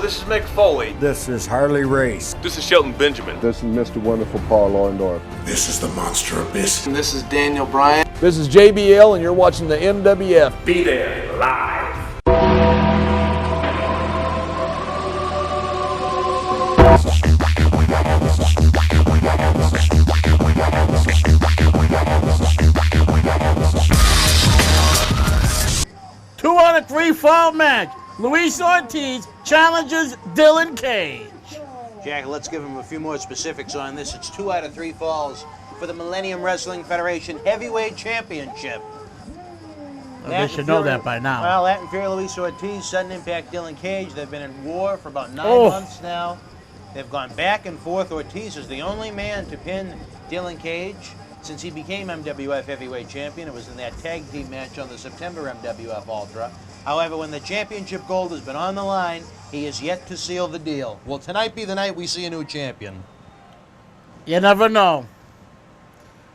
This is Mick Foley. This is Harley Race. This is Shelton Benjamin. This is Mr. Wonderful Paul Orndorff. This is the Monster Abyss. And this is Daniel Bryan. This is JBL, and you're watching the MWF. Be there, live. Two out of three fall match. Luis Ortiz challenges Dylan Kage. Jack, let's give him a few more specifics on this. It's 2 out of 3 falls for the Millennium Wrestling Federation Heavyweight Championship. They should know that by now. Well, that and Fear Luis Ortiz, sudden impact Dylan Cage. They've been in war for about 9 months now. They've gone back and forth. Ortiz is the only man to pin Dylan Cage since he became MWF Heavyweight Champion. It was in that tag team match on the September MWF Ultra. However, when the championship gold has been on the line, he is yet to seal the deal. Will tonight be the night we see a new champion? You never know.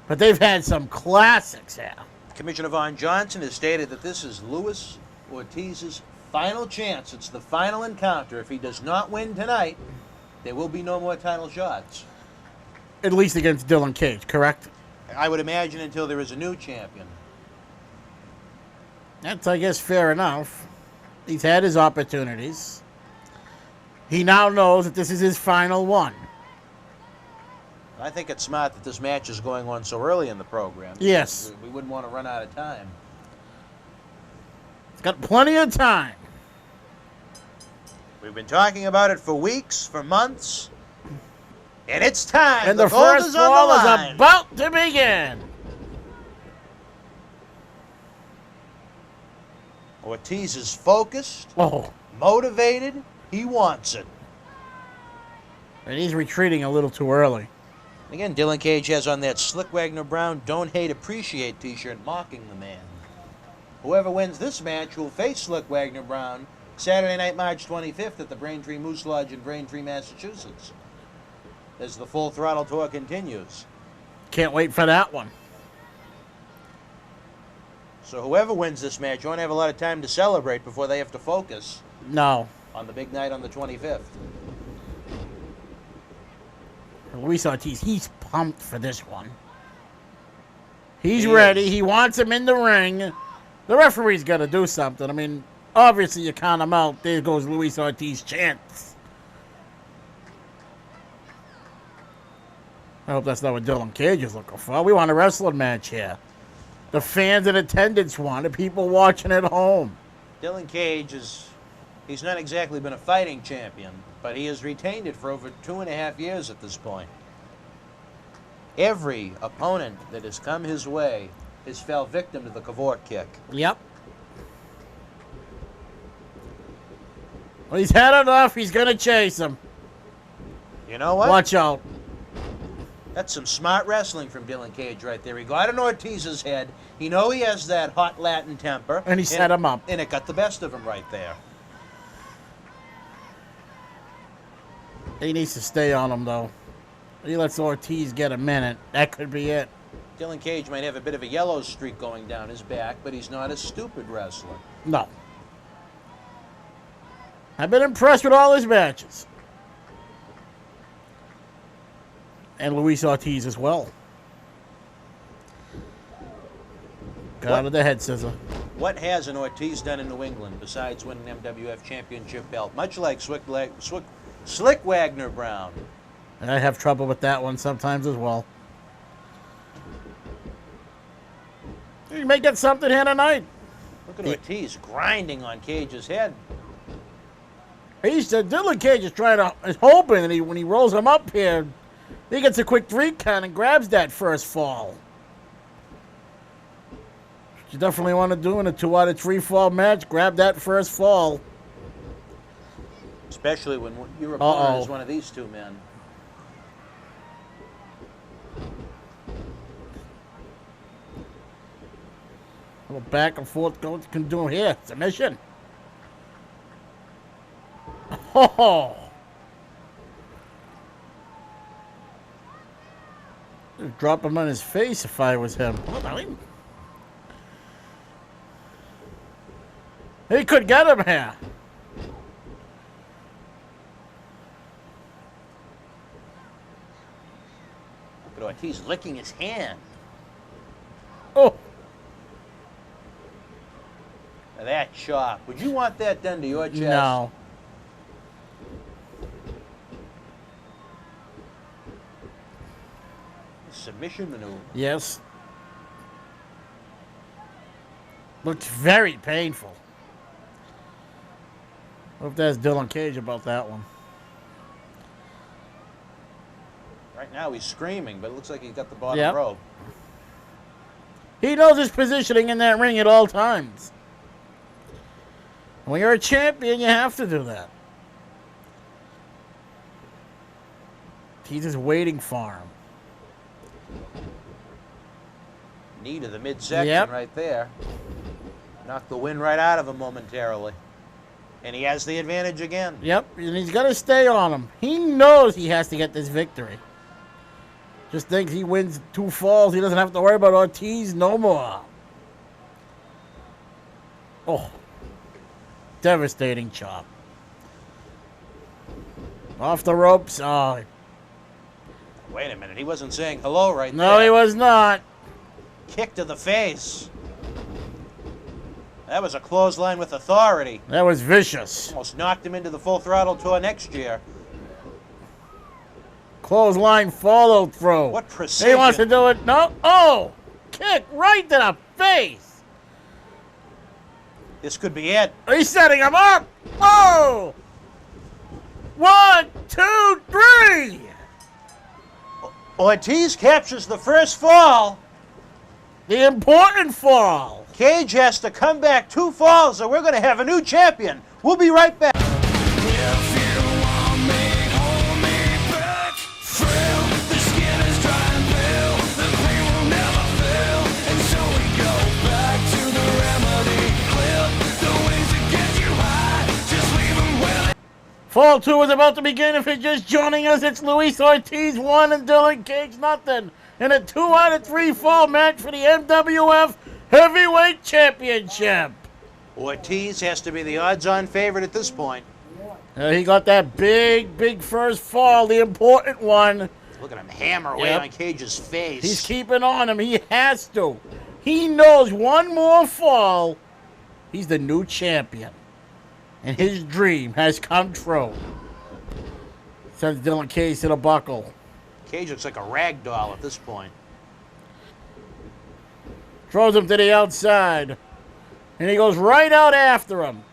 But they've had some classics here. Commissioner Von Johnson has stated that this is Luis Ortiz's final chance. It's the final encounter. If he does not win tonight, there will be no more title shots. At least against Dylan Cage, correct? I would imagine until there is a new champion. That's, I guess, fair enough. He's had his opportunities. He now knows that this is his final one. I think it's smart that this match is going on so early in the program. Yes. We wouldn't want to run out of time. It's got plenty of time. We've been talking about it for weeks, for months. And it's time. And the first fall is about to begin. Ortiz is focused, motivated. He wants it. And he's retreating a little too early. Again, Dylan Cage has on that Slick Wagner Brown Don't Hate Appreciate t-shirt mocking the man. Whoever wins this match will face Slick Wagner Brown Saturday night, March 25th at the Braintree Moose Lodge in Braintree, Massachusetts, as the Full Throttle Tour continues. Can't wait for that one. So whoever wins this match won't have a lot of time to celebrate before they have to focus. No. On the big night on the 25th. Luis Ortiz, he's pumped for this one. He's ready. He wants him in the ring. The referee's got to do something. I mean, obviously you count him out. There goes Luis Ortiz's chance. I hope that's not what Dylan Cage is looking for. We want a wrestling match here. The fans in attendance want it. People watching at home. Dylan Cage he's not exactly been a fighting champion, but he has retained it for over 2.5 years at this point. Every opponent that has come his way has fell victim to the cavort kick. Yep. Well, he's had enough. He's going to chase him. You know what? Watch out. That's some smart wrestling from Dylan Cage right there. He got in Ortiz's head. He know he has that hot Latin temper. And he set him up. And it got the best of him right there. He needs to stay on him, though. He lets Ortiz get a minute. That could be it. Dylan Cage might have a bit of a yellow streak going down his back, but he's not a stupid wrestler. No. I've been impressed with all his matches. And Luis Ortiz as well. Got out of the head scissor. What has an Ortiz done in New England besides winning an MWF Championship belt? Much like Slick Wagner Brown. I have trouble with that one sometimes as well. You may get something here tonight. Look at Ortiz grinding on Cage's head. Dylan Cage is hoping that when he rolls him up here, he gets a quick 3 count and grabs that first fall. You definitely want to do in a 2 out of 3 fall match. Grab that first fall. Especially when your opponent is one of these two men. A little back and forth. What can do here? Submission. Oh. I'd drop him on his face if I was him. He could get him here. But Ortiz licking his hand. Oh. That chop. Would you want that done to your chest? No. Submission maneuver. Yes. Looks very painful. Hope that's Dylan Cage about that one. Right now he's screaming, but it looks like he's got the bottom rope. He knows his positioning in that ring at all times. When you're a champion, you have to do that. He's just waiting for him. Knee to the midsection right there. Knocked the wind right out of him momentarily. And he has the advantage again. Yep, and he's got to stay on him. He knows he has to get this victory. Just thinks he wins 2 falls. He doesn't have to worry about Ortiz no more. Oh. Devastating chop. Off the ropes. Oh. Wait a minute. He wasn't saying hello right there. No, he was not. Kick to the face. That was a clothesline with authority. That was vicious. Almost knocked him into the Full Throttle tour next year. Clothesline follow through. What precision. He wants to do it. No. Oh. Kick right to the face. This could be it. He's setting him up. Oh. 1, 2, 3. Ortiz captures the first fall. The important fall. Cage has to come back 2 falls, or we're going to have a new champion. We'll be right back. Fall 2 is about to begin. If you're just joining us, it's Luis Ortiz 1 and Dylan Cage nothing. In a 2 out of 3 fall match for the MWF Heavyweight Championship. Ortiz has to be the odds-on favorite at this point. He got that big first fall, the important one. Look at him hammer away on Cage's face. He's keeping on him. He has to. He knows one more fall, he's the new champion. And his dream has come true. Sends Dylan Cage to the buckle. Cage looks like a rag doll at this point. Throws him to the outside. And he goes right out after him.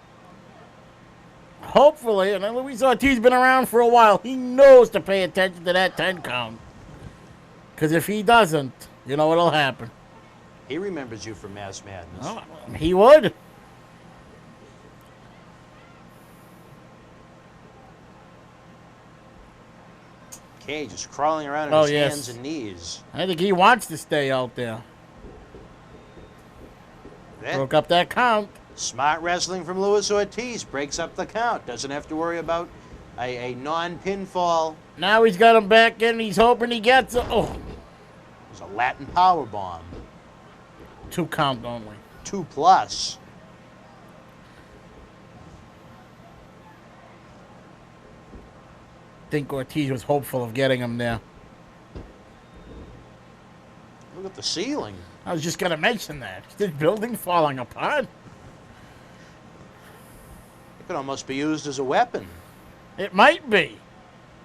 Hopefully, and Luis Ortiz been around for a while, he knows to pay attention to that 10 count. Because if he doesn't, you know what'll happen. He remembers you from Mass Madness. Oh, he would. Cage is crawling around on his hands and knees. I think he wants to stay out there. Broke up that count. Smart wrestling from Luis Ortiz. Breaks up the count. Doesn't have to worry about a non-pinfall. Now he's got him back in. He's hoping he gets it. Oh. It was a Latin power bomb. 2 count only. 2 plus. I think Ortiz was hopeful of getting him there. Look at the ceiling. I was just going to mention that. Is this building falling apart? It could almost be used as a weapon. It might be.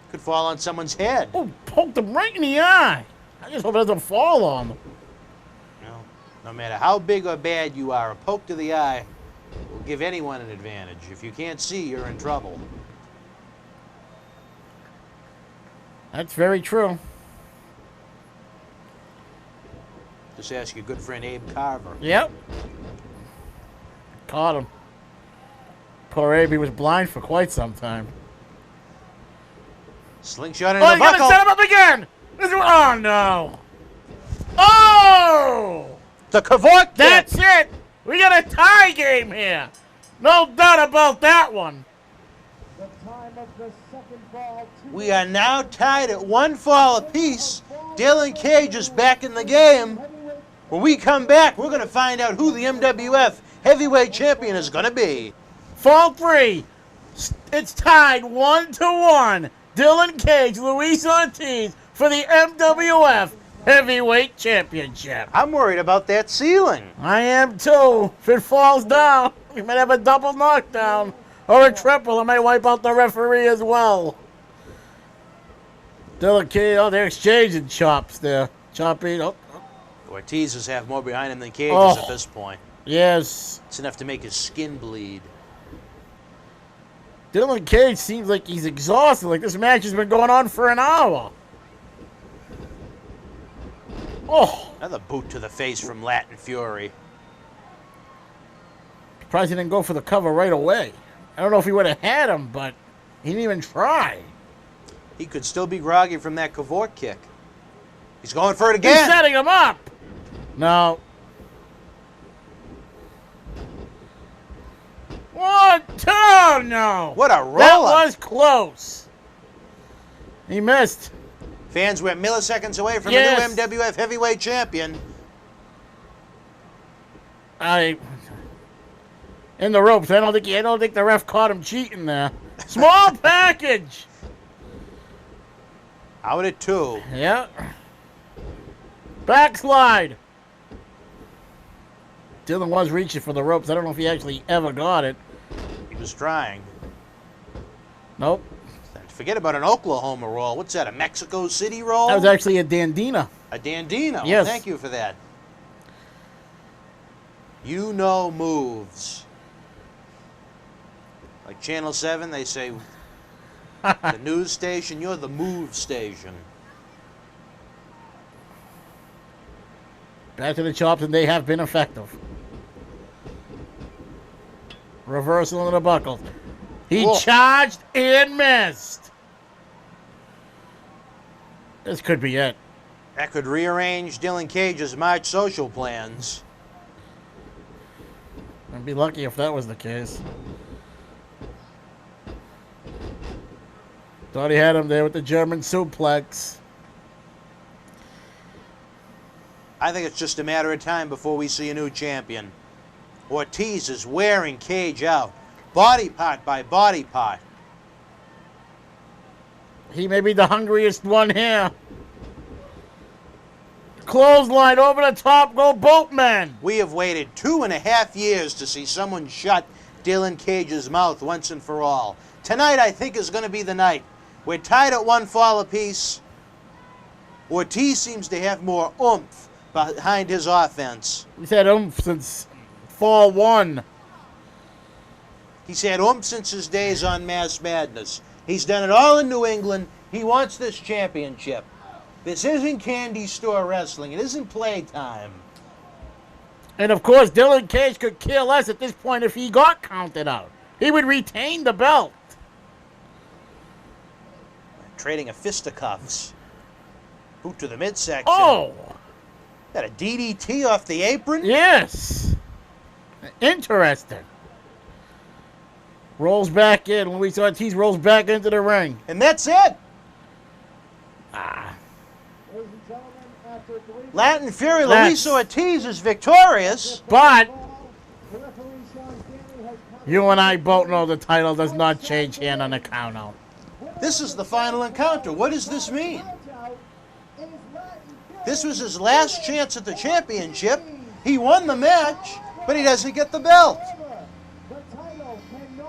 Could fall on someone's head. Oh, poked him right in the eye. I just hope it doesn't fall on him. No matter how big or bad you are, a poke to the eye will give anyone an advantage. If you can't see, you're in trouble. That's very true. Just ask your good friend Abe Carver. Yep. Caught him. Poor Abe, he was blind for quite some time. Slingshot into the buckle. Oh, he's gonna set him up again! Oh, no. Oh! The Kavort kick. That's it! We got a tie game here. No doubt about that one. We are now tied at 1 fall apiece. Dylan Cage is back in the game. When we come back, we're going to find out who the MWF Heavyweight Champion is going to be. Fall 3. It's tied 1-1. Dylan Cage, Luis Ortiz for the MWF Heavyweight Championship. I'm worried about that ceiling. I am too. If it falls down, we might have a double knockdown. Or a triple. It might wipe out the referee as well. Delicate. Oh, they're exchanging chops there. Chopping. Oh. Ortiz have more behind him than Cage's at this point. Yes. It's enough to make his skin bleed. Dylan Cage seems like he's exhausted. Like this match has been going on for an hour. Oh. Another boot to the face from Latin Fury. Surprised he didn't go for the cover right away. I don't know if he would have had him, but he didn't even try. He could still be groggy from that Cavort kick. He's going for it again. He's setting him up. No. 1, 2, no. What a roll-up. That was close. He missed. Fans were milliseconds away from Yes. the new MWF Heavyweight Champion. In the ropes. I don't think the ref caught him cheating there. Small package. Out at 2. Yeah. Backslide. Dylan was reaching for the ropes. I don't know if he actually ever got it. He was trying. Nope. Forget about an Oklahoma roll. What's that, a Mexico City roll? That was actually a Dandina. A Dandino. Yes. Thank you for that. You know moves. Like Channel 7, they say, the news station, you're the move station. Back to the chops, and they have been effective. Reversal into the buckles. He charged and missed. This could be it. That could rearrange Dylan Cage's March social plans. I'd be lucky if that was the case. Thought he had him there with the German suplex. I think it's just a matter of time before we see a new champion. Ortiz is wearing Cage out. Body part by body part. He may be the hungriest one here. Clothesline over the top, go boatman. We have waited 2.5 years to see someone shut Dylan Cage's mouth once and for all. Tonight, I think, is going to be the night. We're tied at 1 fall apiece. Ortiz seems to have more oomph behind his offense. He's had oomph since fall 1. He's had oomph since his days on Mass Madness. He's done it all in New England. He wants this championship. This isn't candy store wrestling. It isn't playtime. And of course, Dylan Cage could care less at this point if he got counted out. He would retain the belt. Trading a fisticuffs. Boot to the midsection. Oh! Got a DDT off the apron? Yes. Interesting. Rolls back in. Luis Ortiz rolls back into the ring. And that's it. Latin Fury, Luis Ortiz is victorious. But you and I both know the title does not change hand on the count out. This is the final encounter. What does this mean? This was his last chance at the championship. He won the match, but he doesn't get the belt.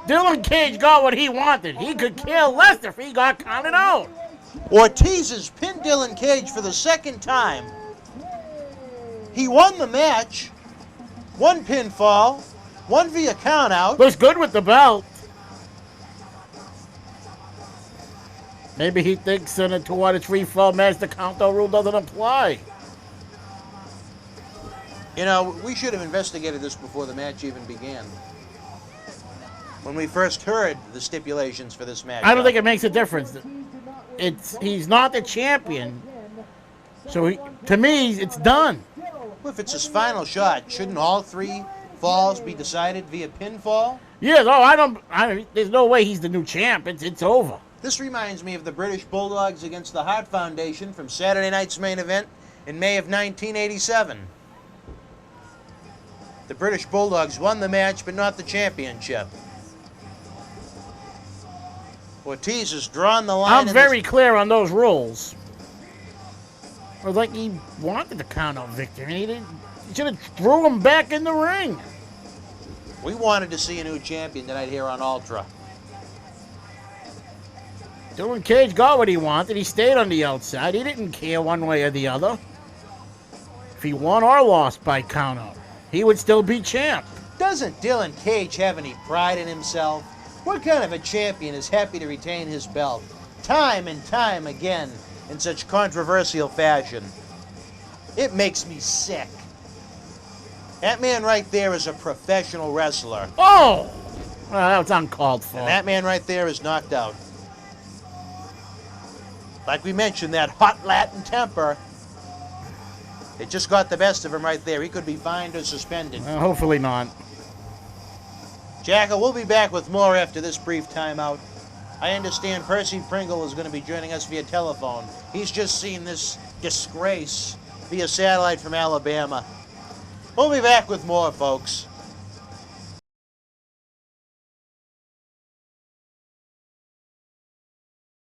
Dylan Cage got what he wanted. He could care less if he got counted out. Ortiz has pinned Dylan Cage for the second time. He won the match. 1 pinfall, 1 via countout. Looks good with the belt. Maybe he thinks in a 2 out of 3 fall match the countout rule doesn't apply. You know, we should have investigated this before the match even began. When we first heard the stipulations for this match. I don't think it makes a difference. He's not the champion. So to me, it's done. Well, if it's his final shot, shouldn't all 3 falls be decided via pinfall? Yes. Oh, there's no way he's the new champ. It's over. This reminds me of the British Bulldogs against the Hart Foundation from Saturday night's main event in May of 1987. The British Bulldogs won the match, but not the championship. Ortiz has drawn the line. I'm very clear on those rules. It was like he wanted the count-out victory, and he should have threw him back in the ring. We wanted to see a new champion tonight here on Ultra. Dylan Cage got what he wanted. He stayed on the outside. He didn't care one way or the other. If he won or lost by count-out, he would still be champ. Doesn't Dylan Cage have any pride in himself? What kind of a champion is happy to retain his belt time and time again in such controversial fashion? It makes me sick. That man right there is a professional wrestler. Oh! Well, that was uncalled for. And that man right there is knocked out. Like we mentioned, that hot Latin temper, it just got the best of him right there. He could be fined or suspended. Hopefully not. Jackal, we'll be back with more after this brief timeout. I understand Percy Pringle is going to be joining us via telephone. He's just seen this disgrace via satellite from Alabama. We'll be back with more, folks.